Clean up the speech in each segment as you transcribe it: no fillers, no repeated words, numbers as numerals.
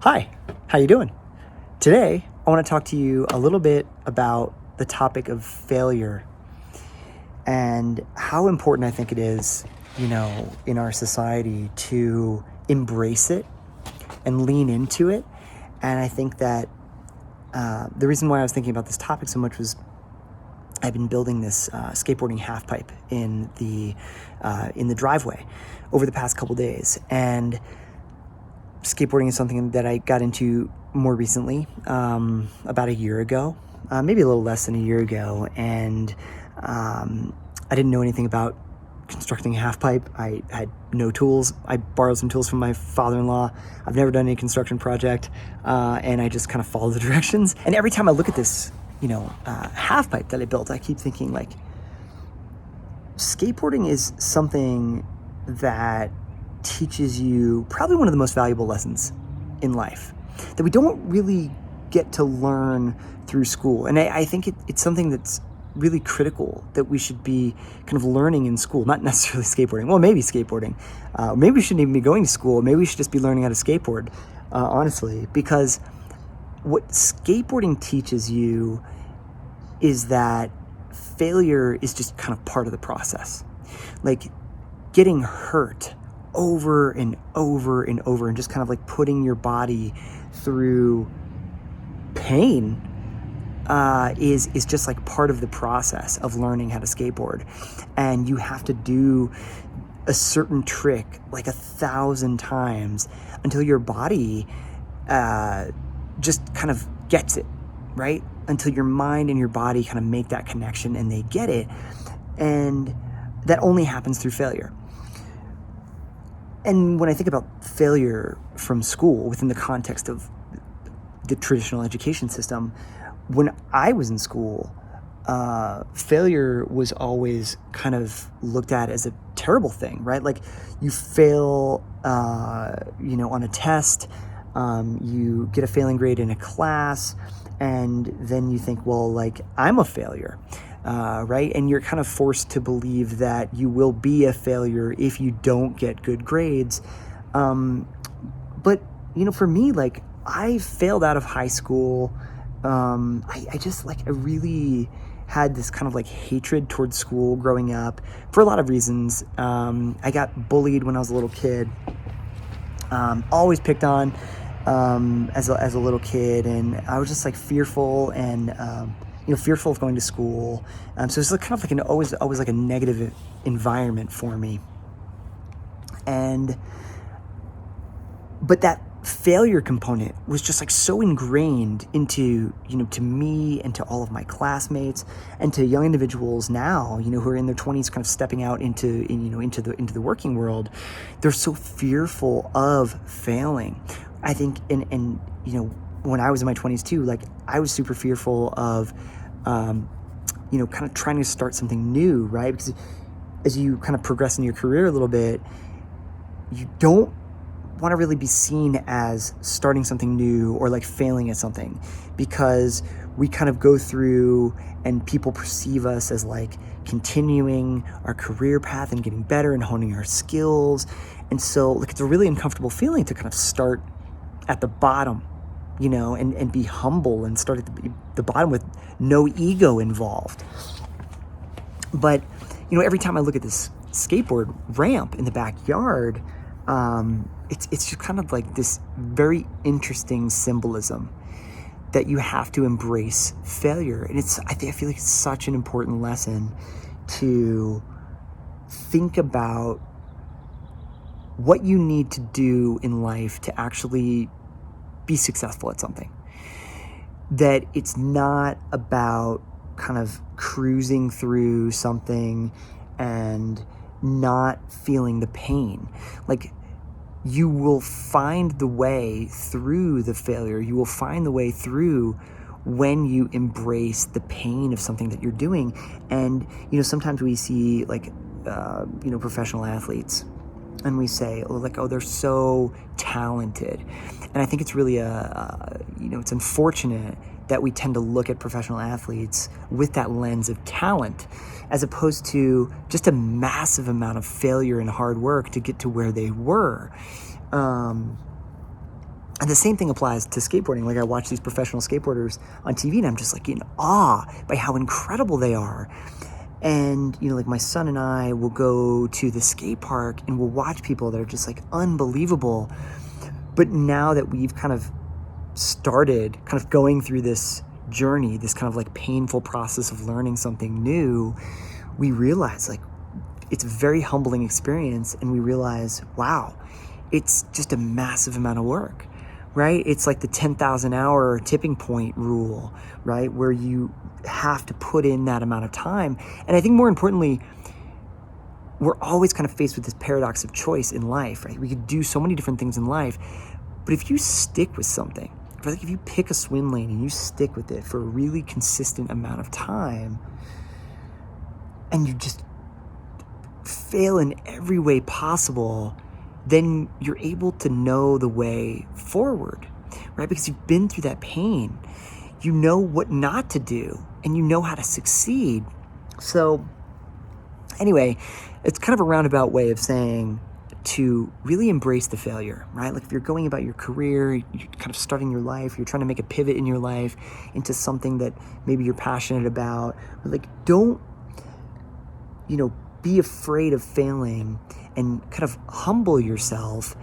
Hi, how you doing? Today, I want to talk to you a little bit about the topic of failure and how important I think it is, in our society to embrace it and lean into it. And I think that the reason why I was thinking about this topic so much was I've been building this skateboarding halfpipe in the driveway over the past couple days, and skateboarding is something that I got into more recently, about a year ago, maybe a little less than a year ago, and I didn't know anything about constructing a halfpipe. I had no tools. I borrowed some tools from my father-in-law. I've never done any construction project, and I just kind of followed the directions. And every time I look at this, halfpipe that I built, I keep thinking, like, skateboarding is something that teaches you probably one of the most valuable lessons in life that we don't really get to learn through school. And I think it's something that's really critical that we should be kind of learning in school, not necessarily skateboarding. Well, maybe skateboarding. Maybe we shouldn't even be going to school. Maybe we should just be learning how to skateboard, honestly, because what skateboarding teaches you is that failure is just kind of part of the process. Like, getting hurt over and over and over and just kind of like putting your body through pain is just like part of the process of learning how to skateboard. And you have to do a certain trick like 1,000 times until your body just kind of gets it, right? Until your mind and your body kind of make that connection and they get it. And that only happens through failure. And when I think about failure from school within the context of the traditional education system, when I was in school, failure was always kind of looked at as a terrible thing, right? Like, you fail, on a test, you get a failing grade in a class, and then you think, well, like, I'm a failure. Right? And you're kind of forced to believe that you will be a failure if you don't get good grades. But, for me, like, I failed out of high school. I really had this kind of like hatred towards school growing up for a lot of reasons. I got bullied when I was a little kid, always picked on as a little kid. And I was just like fearful and, fearful of going to school. So it's kind of like always like a negative environment for me. But that failure component was just like so ingrained into, to me and to all of my classmates and to young individuals now, who are in their 20s, kind of stepping out into the working world. They're so fearful of failing. I think, and when I was in my 20s too, like, I was super fearful of, kind of trying to start something new, right? Because as you kind of progress in your career a little bit, you don't want to really be seen as starting something new or like failing at something, because we kind of go through and people perceive us as like continuing our career path and getting better and honing our skills. And so, like, it's a really uncomfortable feeling to kind of start at the bottom, and be humble and start at the bottom with no ego involved. But, every time I look at this skateboard ramp in the backyard, it's just kind of like this very interesting symbolism that you have to embrace failure. And I feel like it's such an important lesson to think about what you need to do in life to actually be successful at something. That it's not about kind of cruising through something and not feeling the pain. Like, you will find the way through the failure. You will find the way through when you embrace the pain of something that you're doing. And, sometimes we see like, professional athletes, and we say, they're so talented. And I think it's really it's unfortunate that we tend to look at professional athletes with that lens of talent, as opposed to just a massive amount of failure and hard work to get to where they were. And the same thing applies to skateboarding. Like I watch these professional skateboarders on TV and I'm just like in awe by how incredible they are. And, like my son and I will go to the skate park and we'll watch people that are just like unbelievable. But now that we've kind of started kind of going through this journey, this kind of like painful process of learning something new, we realize like it's a very humbling experience. And we realize, wow, it's just a massive amount of work, right? It's like the 10,000 hour tipping point rule, right? Where you have to put in that amount of time. And I think more importantly, we're always kind of faced with this paradox of choice in life, right? We could do so many different things in life, but if you stick with something, if you pick a swim lane and you stick with it for a really consistent amount of time, and you just fail in every way possible, then you're able to know the way forward, right? Because you've been through that pain. You know what not to do, and you know how to succeed. So anyway, it's kind of a roundabout way of saying to really embrace the failure, right? Like if you're going about your career, you're kind of starting your life, you're trying to make a pivot in your life into something that maybe you're passionate about, like don't, be afraid of failing and kind of humble yourself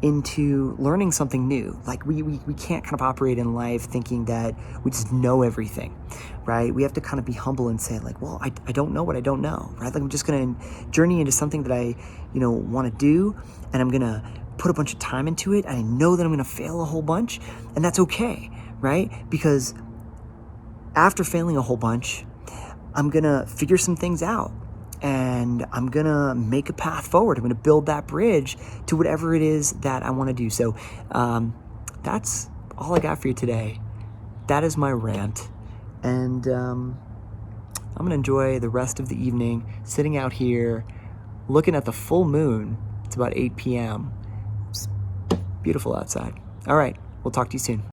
into learning something new. Like we can't kind of operate in life thinking that we just know everything, right? We have to kind of be humble and say like, well, I don't know what I don't know, right? Like I'm just going to journey into something that I, want to do, and I'm going to put a bunch of time into it. And I know that I'm going to fail a whole bunch, and that's okay, right? Because after failing a whole bunch, I'm going to figure some things out. And I'm going to make a path forward. I'm going to build that bridge to whatever it is that I want to do. So that's all I got for you today. That is my rant. And I'm going to enjoy the rest of the evening sitting out here looking at the full moon. It's about 8 p.m. It's beautiful outside. All right. We'll talk to you soon.